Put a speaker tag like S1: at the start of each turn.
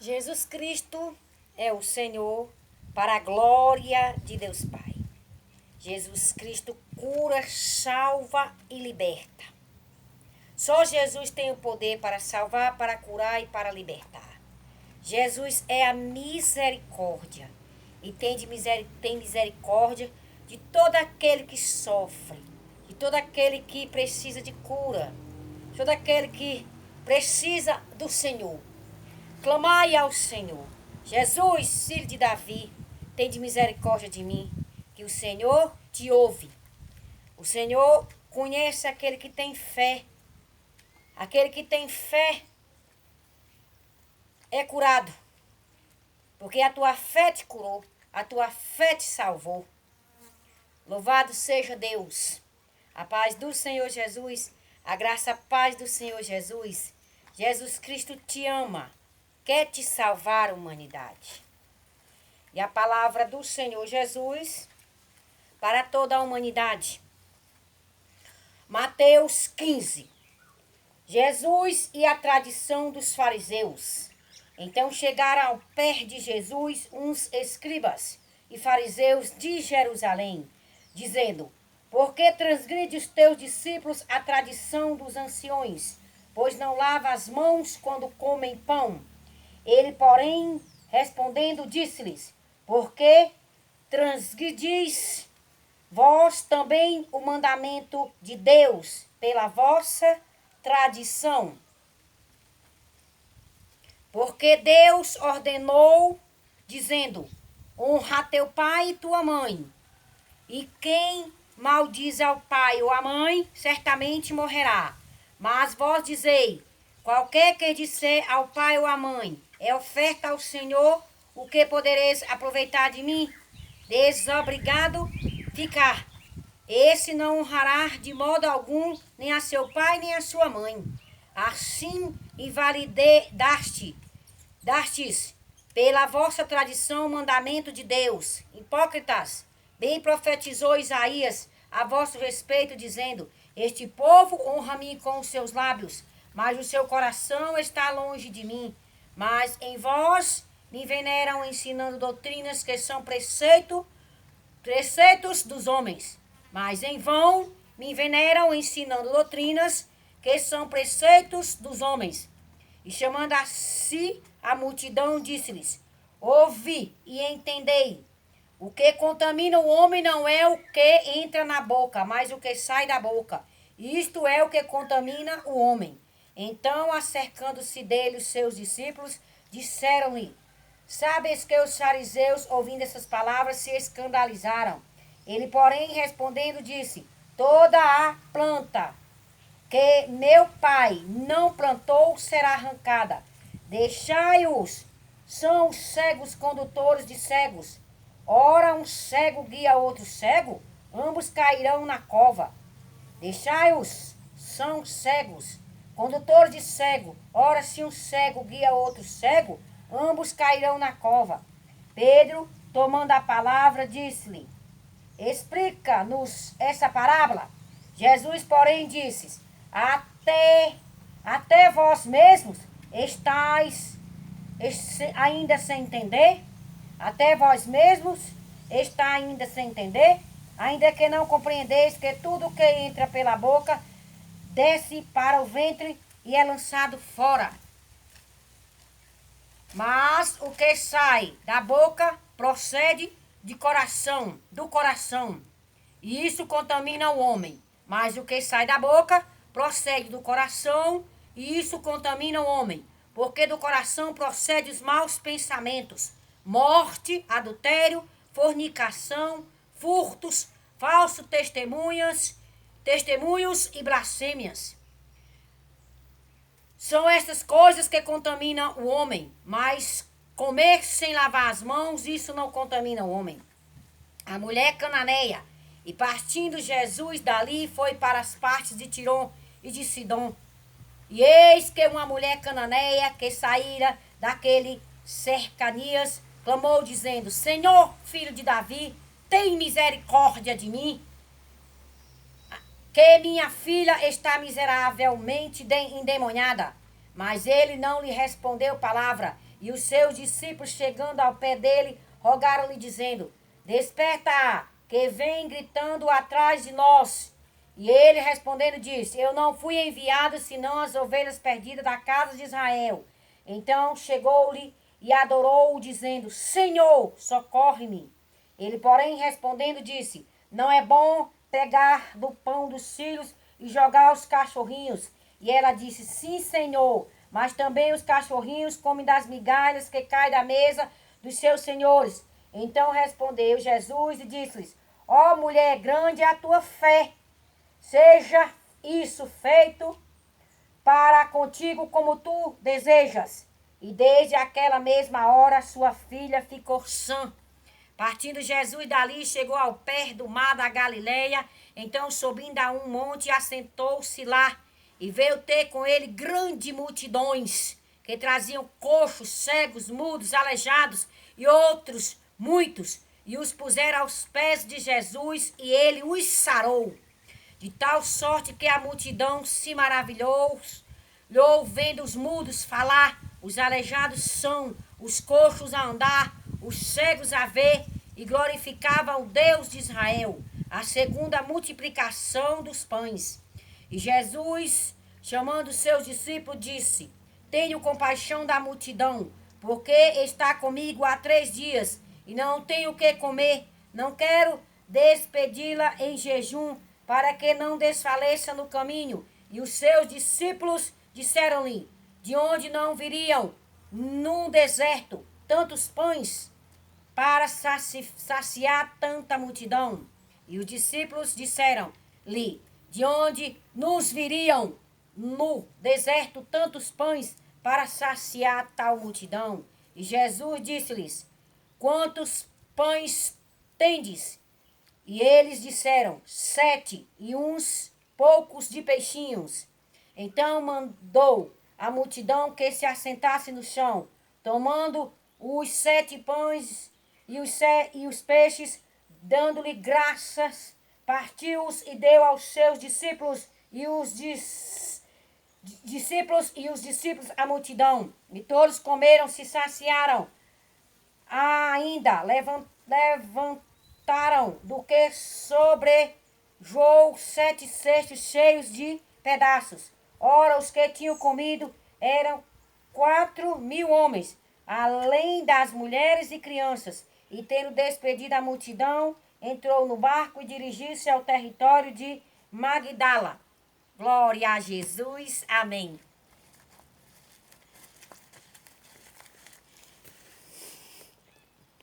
S1: Jesus Cristo é o Senhor para a glória de Deus Pai. Jesus Cristo cura, salva e liberta. Só Jesus tem o poder para salvar, para curar e para libertar. Jesus é a misericórdia e tem misericórdia de todo aquele que sofre, de todo aquele que precisa de cura, de todo aquele que precisa do Senhor. Clamai ao Senhor. Jesus, filho de Davi, tem de misericórdia de mim, que o Senhor te ouve. O Senhor conhece aquele que tem fé. Aquele que tem fé é curado. Porque a tua fé te curou, a tua fé te salvou. Louvado seja Deus. A paz do Senhor Jesus, a graça, a paz do Senhor Jesus. Jesus Cristo te ama, quer te salvar a humanidade. E a palavra do Senhor Jesus para toda a humanidade. Mateus 15. Jesus e a tradição dos fariseus. Então chegaram ao pé de Jesus uns escribas e fariseus de Jerusalém, dizendo: por que transgride os teus discípulos a tradição dos anciões, pois não lava as mãos quando comem pão? Ele, porém, respondendo, disse-lhes: por que transgredis vós também o mandamento de Deus pela vossa tradição? Porque Deus ordenou, dizendo: honra teu pai e tua mãe. E quem maldiz ao pai ou à mãe, certamente morrerá. Mas vós dizei: qualquer que disser ao pai ou à mãe, é oferta ao Senhor, o que podereis aproveitar de mim? Desobrigado ficar. Esse não honrará de modo algum nem a seu pai nem a sua mãe. Assim dastes pela vossa tradição o mandamento de Deus. Hipócritas, bem profetizou Isaías a vosso respeito, dizendo: este povo honra-me com os seus lábios, mas o seu coração está longe de mim. Mas em vós me veneram ensinando doutrinas que são preceitos dos homens. Mas em vão me veneram ensinando doutrinas que são preceitos dos homens. E chamando a si a multidão, disse-lhes: ouvi e entendei. O que contamina o homem não é o que entra na boca, mas o que sai da boca. Isto é o que contamina o homem. Então, acercando-se dele os seus discípulos, disseram-lhe: sabes que os fariseus, ouvindo essas palavras, se escandalizaram. Ele, porém, respondendo, disse: toda a planta que meu pai não plantou será arrancada. Deixai-os, são os cegos condutores de cegos. Ora, um cego guia outro cego, ambos cairão na cova. Deixai-os, são cegos, condutores de cego. Ora, se um cego guia outro cego, ambos cairão na cova. Pedro, tomando a palavra, disse-lhe: explica-nos essa parábola. Jesus, porém, disse: até vós mesmos estáis ainda sem entender? Até vós mesmos está ainda sem entender? Ainda que não compreendeis que tudo que entra pela boca desce para o ventre e é lançado fora. Mas o que sai da boca procede do coração. E isso contamina o homem. Mas o que sai da boca procede do coração, e isso contamina o homem. Porque do coração procedem os maus pensamentos, morte, adultério, fornicação, furtos, falsos testemunhos e blasfêmias. São essas coisas que contaminam o homem, mas comer sem lavar as mãos, isso não contamina o homem. A mulher cananeia, e partindo Jesus dali, foi para as partes de Tirom e de Sidom. E eis que uma mulher cananeia que saíra daquele cercanias, clamou dizendo: Senhor, filho de Davi, tem misericórdia de mim, que minha filha está miseravelmente endemoniada. Mas ele não lhe respondeu palavra. E os seus discípulos, chegando ao pé dele, rogaram-lhe, dizendo: Desperta, que vem gritando atrás de nós. E ele, respondendo, disse: Eu não fui enviado, senão as ovelhas perdidas da casa de Israel. Então chegou-lhe e adorou-o, dizendo: Senhor, socorre-me. Ele, porém, respondendo, disse: Não é bom pegar do pão dos filhos e jogar aos cachorrinhos. E ela disse: Sim, Senhor, mas também os cachorrinhos comem das migalhas que caem da mesa dos seus senhores. Então respondeu Jesus e disse-lhes: Ó mulher, grande é a tua fé, seja isso feito para contigo como tu desejas. E desde aquela mesma hora sua filha ficou sã. Partindo Jesus dali, chegou ao pé do mar da Galileia. Então, subindo a um monte, assentou-se lá. E veio ter com ele grandes multidões, que traziam coxos, cegos, mudos, aleijados e outros muitos. E os puseram aos pés de Jesus, e ele os sarou. De tal sorte que a multidão se maravilhou, vendo os mudos falar, os aleijados são, os coxos a andar, os cegos a ver, e glorificavam o Deus de Israel, a segunda multiplicação dos pães. E Jesus, chamando seus discípulos, disse: Tenho compaixão da multidão, porque está comigo há 3 dias, e não tenho o que comer. Não quero despedi-la em jejum, para que não desfaleça no caminho. E os seus discípulos disseram-lhe: De onde não viriam num deserto tantos pães para saciar tanta multidão? E os discípulos disseram-lhe: De onde nos viriam no deserto tantos pães para saciar tal multidão? E Jesus disse-lhes: Quantos pães tendes? E eles disseram: 7, e uns poucos de peixinhos. Então mandou a multidão que se assentasse no chão, tomando os 7 pães e os peixes, dando-lhe graças, partiu-os e deu aos seus discípulos e os discípulos à multidão. E todos comeram, se saciaram. Ainda levantaram do que sobrejou 7 cestos cheios de pedaços. Ora, os que tinham comido eram 4.000 homens, além das mulheres e crianças. E tendo despedido a multidão, entrou no barco e dirigiu-se ao território de Magdala. Glória a Jesus. Amém.